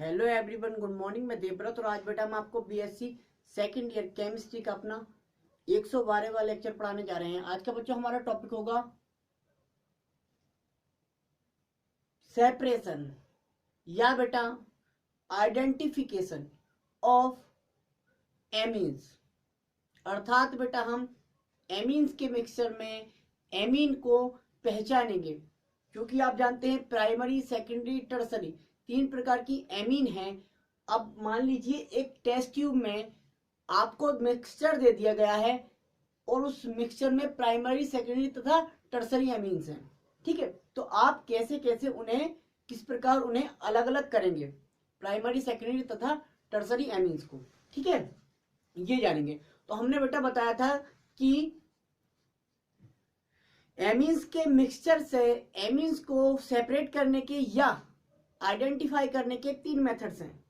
Hello everyone, good morning. मैं देवव्रत और आज बेटा हम आपको बीएससी सेकंड ईयर केमिस्ट्री का अपना 112 वाला लेक्चर पढ़ाने जा रहे हैं। आज का बच्चों हमारा टॉपिक होगा सेपरेशन या बेटा आइडेंटिफिकेशन ऑफ एमीन्स। अर्थात बेटा हम एमीन्स के मिक्सचर में एमीन को पहचानेंगे, क्योंकि आप जानते हैं प्राइमरी, सेकेंडरी, टर्सरी 3 प्रकार की एमीन है। अब मान लीजिए एक टेस्ट ट्यूब में आपको मिक्सचर दे दिया गया है और उस मिक्सचर में प्राइमरी, सेकेंडरी तथा टर्सरी एमीन्स हैं। ठीक है, तो आप कैसे कैसे उन्हें, किस प्रकार उन्हें अलग अलग करेंगे, प्राइमरी, सेकेंडरी तथा टर्सरी एमीन्स को। ठीक है, ये जानेंगे। तो हमने बेटा बताया था कि एमीन्स के मिक्सचर से एमीन्स को सेपरेट करने के या आइडेंटिफाई करने के 3 मेथड्स हैं,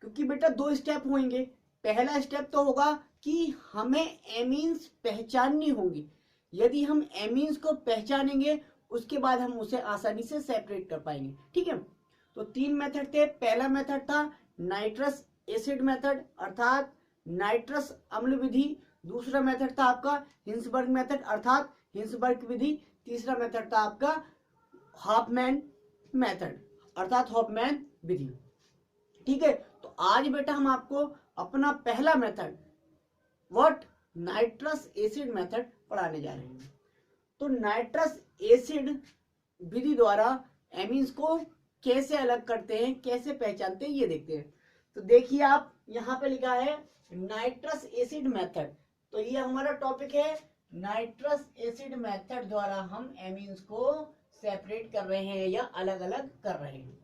क्योंकि बेटा 2 स्टेप होंगे। पहला स्टेप तो होगा कि हमें एमीन्स पहचाननी होंगी। यदि हम एमीन्स को पहचानेंगे उसके बाद हम उसे आसानी से सेपरेट कर पाएंगे। ठीक है, तो 3 मेथड थे। पहला मेथड था नाइट्रस एसिड मेथड, अर्थात नाइट्रस अम्ल विधि। दूसरा मेथड था आपका हिंसबर्ग मेथड, अर्थात हिंसबर्ग विधि। तीसरा मेथड था आपका हॉफमैन मेथड, अर्थात हॉफमैन विधि। ठीक है, तो आज बेटा हम आपको अपना पहला method what nitrous acid method पढ़ाने जा रहे हैं। तो नाइट्रस एसिड विधि द्वारा एमीन्स को कैसे अलग करते हैं, कैसे पहचानते हैं, ये देखते हैं। तो देखिए, आप यहाँ पे लिखा है नाइट्रस एसिड मेथड, तो ये हमारा टॉपिक है। नाइट्रस एसिड मेथड द्वारा हम एमीन्स को सेपरेट कर रहे हैं या अलग अलग कर रहे हैं।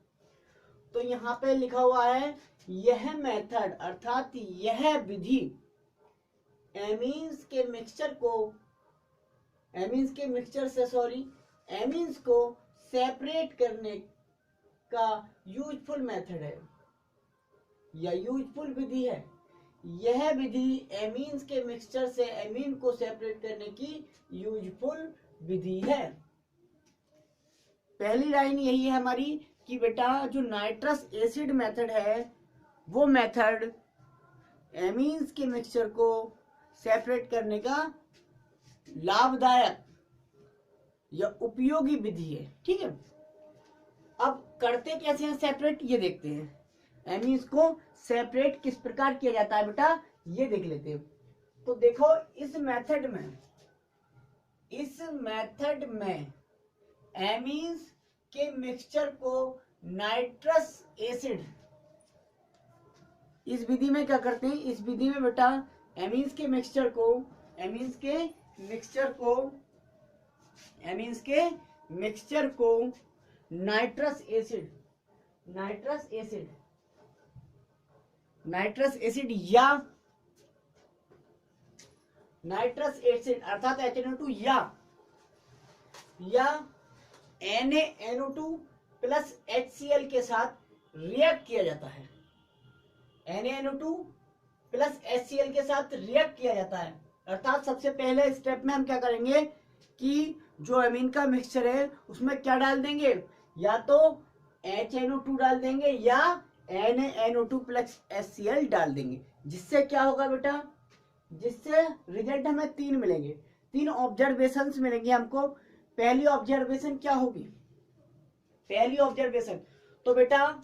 तो यहाँ पे लिखा हुआ है यह मेथड, अर्थात यह विधि एमीन्स के मिक्सचर को सेपरेट करने का यूजफुल मेथड है या यूजफुल विधि है। यह विधि एमीन्स के मिक्सचर से एमीन को सेपरेट करने की यूजफुल विधि है। पहली लाइन यही है हमारी कि बेटा जो नाइट्रस एसिड मेथड है वो मेथड एमीन्स के मिक्सचर को सेपरेट करने का लाभदायक या उपयोगी विधि है। ठीक है, अब करते कैसे हैं सेपरेट, ये देखते हैं। एमीन्स को सेपरेट किस प्रकार किया जाता है बेटा, ये देख लेते हैं। तो देखो, इस मेथड में एमीन्स के मिक्सचर को नाइट्रस एसिड, इस विधि में क्या करते हैं, इस विधि में बेटा एमीन्स के मिक्सचर को नाइट्रस एसिड अर्थात HNO2 या NaNO2 प्लस HCl के साथ रिएक्ट किया जाता है। NaNO2 प्लस HCl के साथ रिएक्ट किया जाता है। अर्थात सबसे पहले स्टेप में हम क्या करेंगे कि जो एमीन का मिक्सचर है उसमें क्या डाल देंगे, या तो HNO2 डाल देंगे या NaNO2 प्लस HCl डाल देंगे। जिससे क्या होगा बेटा, जिससे रिजल्ट हमें 3 मिलेंगे, 3 ऑब्जर्वेशंस मिलेंगे हमको। पहली ऑब्जर्वेशन क्या होगी, तो बेटा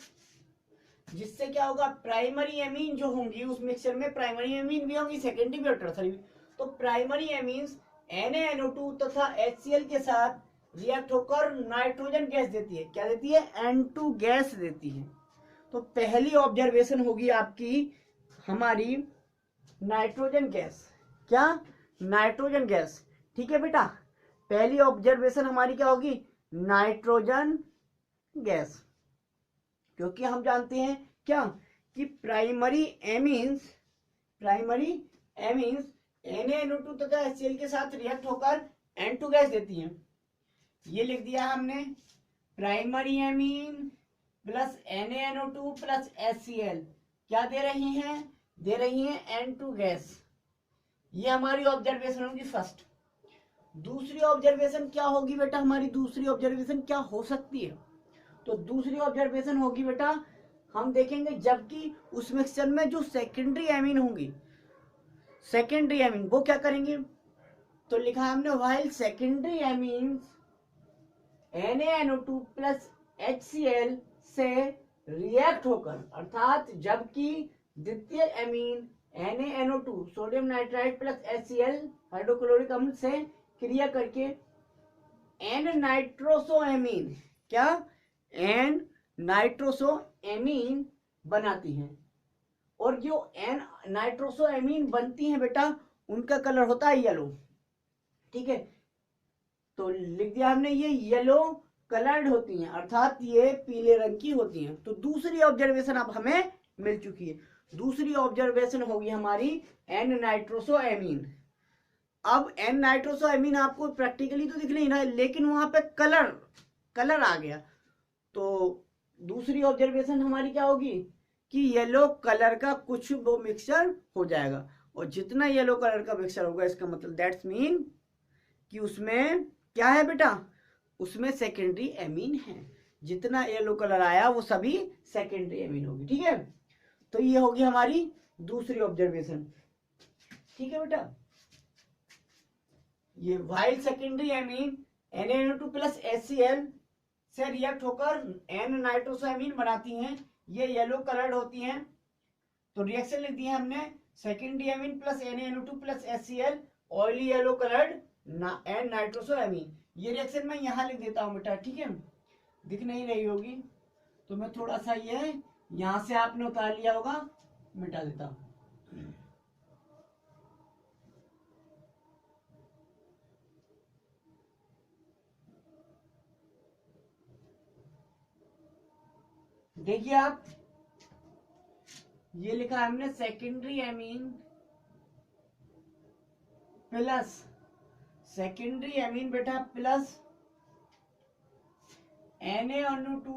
जिससे क्या होगा, प्राइमरी एमीन जो होंगी उस मिक्सचर में प्राइमरी एमीन भी होंगी, सेकेंडरी भी और टर्सरी भी। तो प्राइमरी एमीन्स NaNO2 तथा HCl के साथ रिएक्ट होकर नाइट्रोजन गैस देती है। क्या देती है, N2 गैस देती है। तो पहली ऑब्जर्वेशन होगी आपकी हमारी नाइट्रोजन गैस। क्या, नाइट्रोजन गैस। ठीक है बेटा, पहली ऑब्जर्वेशन हमारी क्या होगी, नाइट्रोजन गैस। क्योंकि हम जानते हैं क्या कि प्राइमरी एमीन्स NaNO2 तथा HCl के साथ रिएक्ट होकर N2 गैस देती हैं। ये लिख दिया हमने, primary amine plus NaNO2 plus HCl क्या दे रही हैं, N2 गैस। ये हमारी ऑब्जर्वेशन होगी फर्स्ट। दूसरी ऑब्जर्वेशन क्या होगी बेटा, हमारी दूसरी ऑब्जर्वेशन क्या हो सकती है, तो दूसरी ऑब्जर्वेशन होगी बेटा हम देखेंगे जबकि उस मिक्सचर में जो सेकेंडरी एमीन होंगी, सेकेंडरी एमीन वो क्या करेंगे, तो लिखा है हमने while secondary amines NaNO2 plus HCl से रिएक्ट होकर, अर्थात जबकि द्वितीय amine NaNO2 sodium nitride plus HCl hydrochloric अम्ल से क्रिया करके N नाइट्रोसोएमीन, क्या N नाइट्रोसोएमीन बनाती हैं। और जो N नाइट्रोसोएमीन बनती हैं बेटा उनका कलर होता है येलो, ठीक है। तो लिख दिया हमने ये येलो कलर्ड होती हैं, अर्थात ये पीले रंग की होती हैं। तो दूसरी ऑब्जर्वेशन अब हमें मिल चुकी है। दूसरी ऑब्जर्वेशन होगी हमारी N नाइट्रोसोएमीन। अब N नाइट्रोसोएमीन आपको प्रैक्टिकली तो दिख नहीं रहा है, लेकिन वहां पे कलर आ गया। तो दूसरी ऑब्जर्वेशन हमारी क्या होगी कि येलो कलर का कुछ वो मिक्सचर हो जाएगा, और जितना येलो कलर का मिक्सचर होगा इसका मतलब दैट्स मीन कि उसमें क्या है बेटा, उसमें सेकेंडरी एमीन है। जितना येलो कलर आया वो सभी सेकेंडरी एमीन होगी, ठीक है। तो ये होगी हमारी दूसरी ऑब्जर्वेशन, ठीक है बेटा। ये while secondary amine NaNO2 plus HCl से रिएक्ट होकर N नाइट्रोसोएमीन बनाती हैं, ये येलो कलर्ड होती हैं। तो रिएक्शन लिख दिया हमने secondary amine plus NaNO2 plus HCl oily yellow coloured N nitrosoamine. ये रिएक्शन मैं यहाँ लिख देता हूँ बेटा, ठीक है, दिख नहीं रही होगी तो मैं थोड़ा सा ये यहाँ से आपने उतार लिया होगा, मिटा देता हूँ। देखिए आप, ये लिखा हमने secondary amine plus secondary amine बेटा plus NaNO2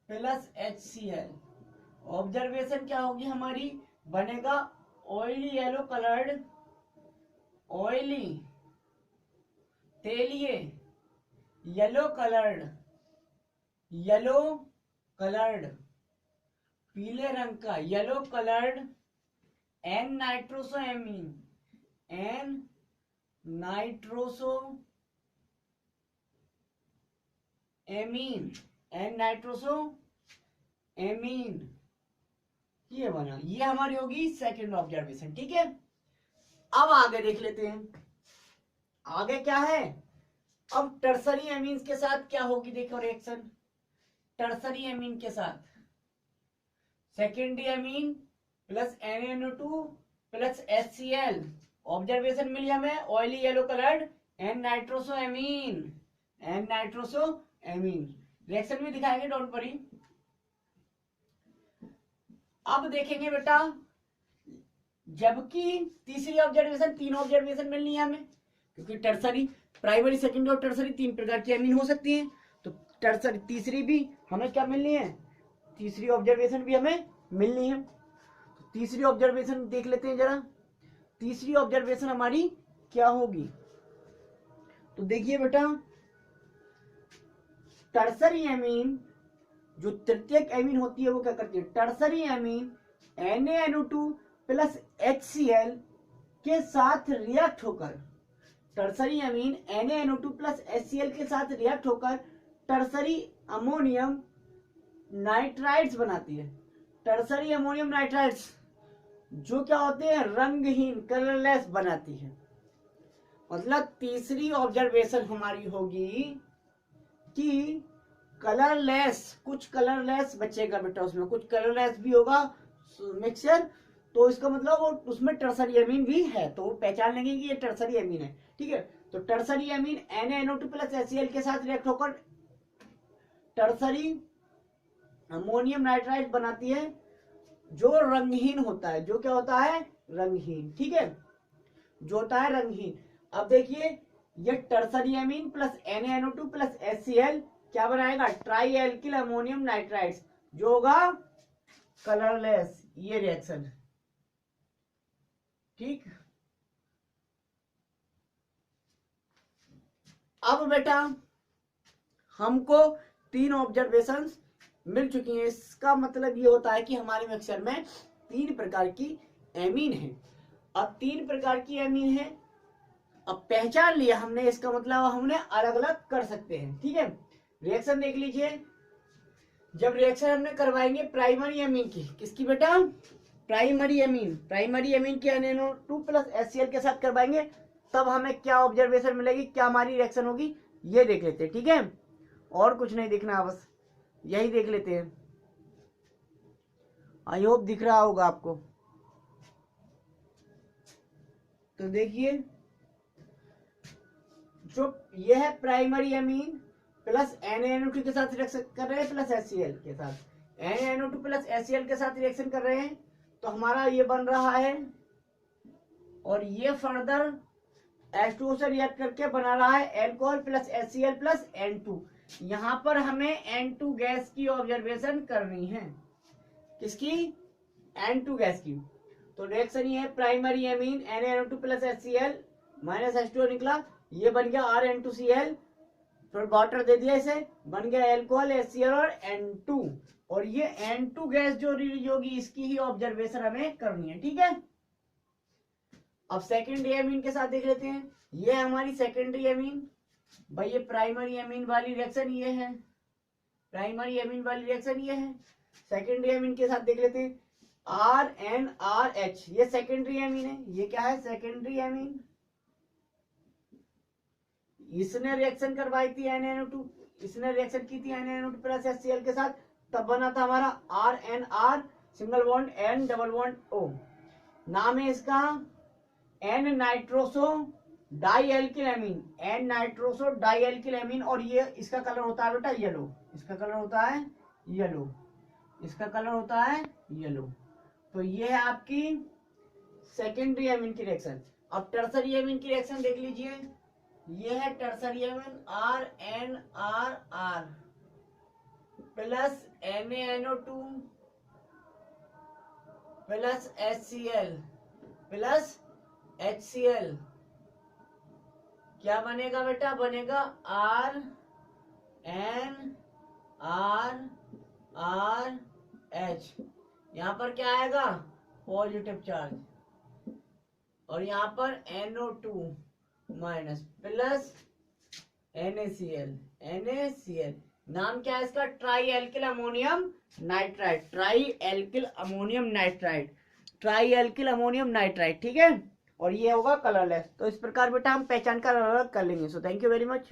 plus HCl। Observation क्या होगी हमारी, बनेगा ऑयली येलो कलर्ड, ऑयली तेलिए येलो कलर्ड पीले रंग का yellow coloured N nitrosoamine, N nitrosoamine ये बना, ये हमारी होगी सेकेंड ऑब्जर्वेशन, ठीक है। अब आगे देख लेते हैं, आगे क्या है। अब टर्सरी एमीन्स के साथ क्या होगी, देखो रिएक्शन। टर्सरी एमीन के साथ secondary amine plus NaNO2 plus HCl, observation मिली हमें oily yellow coloured N nitrosoamine. Reaction भी दिखाएंगे, डोंट वरी। अब देखेंगे बेटा, जबकि तीसरी ऑब्जर्वेशन, तीन ऑब्जर्वेशन मिलनी है हमें, क्योंकि टर्सरी, प्राइमरी, सेकेंडरी और टर्सरी तीन प्रकार की एमीन हो सकती हैं। तो टर्सरी तीसरी भी हमें क्या मिलनी है, तीसरी ऑब्जर्वेशन भी हमें मिलनी है। तो तीसरी ऑब्जर्वेशन देख लेते हैं जरा। तीसरी ऑब्जर्वेशन हमारी क्या होगी, तो देखिए बेटा, टर्सरी एमीन जो तृतीयक एमीन होती है वो क्या करती है, tertiary amine NaNO2 plus HCl के साथ रिएक्ट होकर, tertiary amine NaNO2 plus HCl के साथ रिएक्ट होकर टर्सरी अमोनियम नाइट्राइड्स बनाती है। टर्सरी अमोनियम नाइट्राइड्स जो क्या होते हैं, रंगहीन कलरलेस बनाती है। मतलब तीसरी ऑब्जर्वेशन हमारी होगी कि कलरलेस, कुछ कलरलेस बचेगा बेटा, उसमें कुछ कलरलेस भी होगा मिक्सचर, तो इसका मतलब वो उसमें टर्सरी एमीन भी है, तो वो पहचान लेंगे कि ये टर्सरी एमीन है, ठीक है। तो tertiary amine NaNO2 plus HCl के साथ रिएक्ट होकर टर्सरी अमोनियम नाइट्राइड बनाती है, जो रंगहीन होता है, जो क्या होता है, रंगहीन, ठीक है, जो होता है रंगहीन। अब देखिए, ये tertiary amine plus NaNO2 plus HCl क्या बनाएगा, ट्राई एल्किल अमोनियम नाइट्राइड्स, जो होगा कलरलेस, ये रिएक्शन, ठीक। अब बेटा हमको 3 ऑब्जर्वेशंस मिल चुकी हैं। इसका मतलब ये होता है कि हमारे मिक्सचर में 3 प्रकार की एमीन है। अब 3 प्रकार की एमीन है, अब पहचान लिया हमने, इसका मतलब हमने अलग अलग कर सकते हैं। ठीक है, रिएक्शन देख लीजिए। जब रिएक्शन हमने करवाएंगे प्राइमरी एमीन की, किसकी बेटा, प्राइमरी एमीन की NaNO2 प्लस HCl के साथ करवाएंगे, तब हमें क्या ऑब्जर्वेशन मिलेगी, क्या हमारी रिएक्शन होगी, ये देख लेते हैं। ठीक है, और कुछ नहीं देखना, बस यही देख लेते हैं। आई होप दिख रहा होगा आपको। तो देखिए, जो ये है प्राइमरी एमीन प्लस NaNO2 के साथ रिएक्शन कर रहे हैं, प्लस HCl के साथ NaNO2 प्लस HCl के साथ रिएक्शन कर रहे हैं, तो हमारा ये बन रहा है, और ये फर्दर H2O से रिएक्ट करके बना रहा है alcohol plus HCl plus N2। यहां पर हमें N2 गैस की ऑब्जर्वेशन करनी है। किसकी, N2 गैस की। तो रिएक्शन ये है primary amine NaNO2 plus HCl minus H2O निकला, ये बन गया RN2Cl, फिर वाटर दे दिया इसे, बन गया एल्कोहल HCl और N2, और ये N2 गैस जो रिलीज होगी इसकी ही ऑब्जर्वेशन हमें करनी है। ठीक है, अब सेकेंडरी एमीन के साथ देख लेते हैं। ये है हमारी सेकेंडरी एमीन, भाई ये प्राइमरी एमीन वाली रिएक्शन ये है, प्राइमरी एमीन वाली रिएक्शन ये है। सेकेंडरी एमीन के साथ देख लेते हैं RNRH, ये सेकेंडरी एमीन है। ये क्या है, सेकेंडरी एमीन। इसने रिएक्शन करवाई थी NaNO2, इसने रिएक्शन की थी NaNO2 प्लस HCl के साथ, तब बना था हमारा RNR, single bond N double bond O। नाम है इसका N nitroso dialkyl amine, N nitroso dialkyl amine, और ये इसका कलर होता है बेटा येलो, इसका कलर होता है येलो, इसका कलर होता है येलो। तो ये है आपकी सेकेंडरी एमीन की रिएक्शन। अब टर्सरी एमीन की रिएक्शन देख लीजिए। ये है tertiary amine RNRR plus NaNO2 plus HCl plus HCl, क्या बनेगा बेटा, बनेगा RNRH। यहां पर क्या आएगा, पॉजिटिव चार्ज, और यहां पर NO2 माइनस प्लस NaCl। नाम क्या है इसका, try alkyl ammonium nitride, try alkyl ammonium nitride. ठीक है, और ये होगा कलरलेस। तो इस प्रकार बेटा हम पहचान कर अलग कर लेंगे। So thank you very much.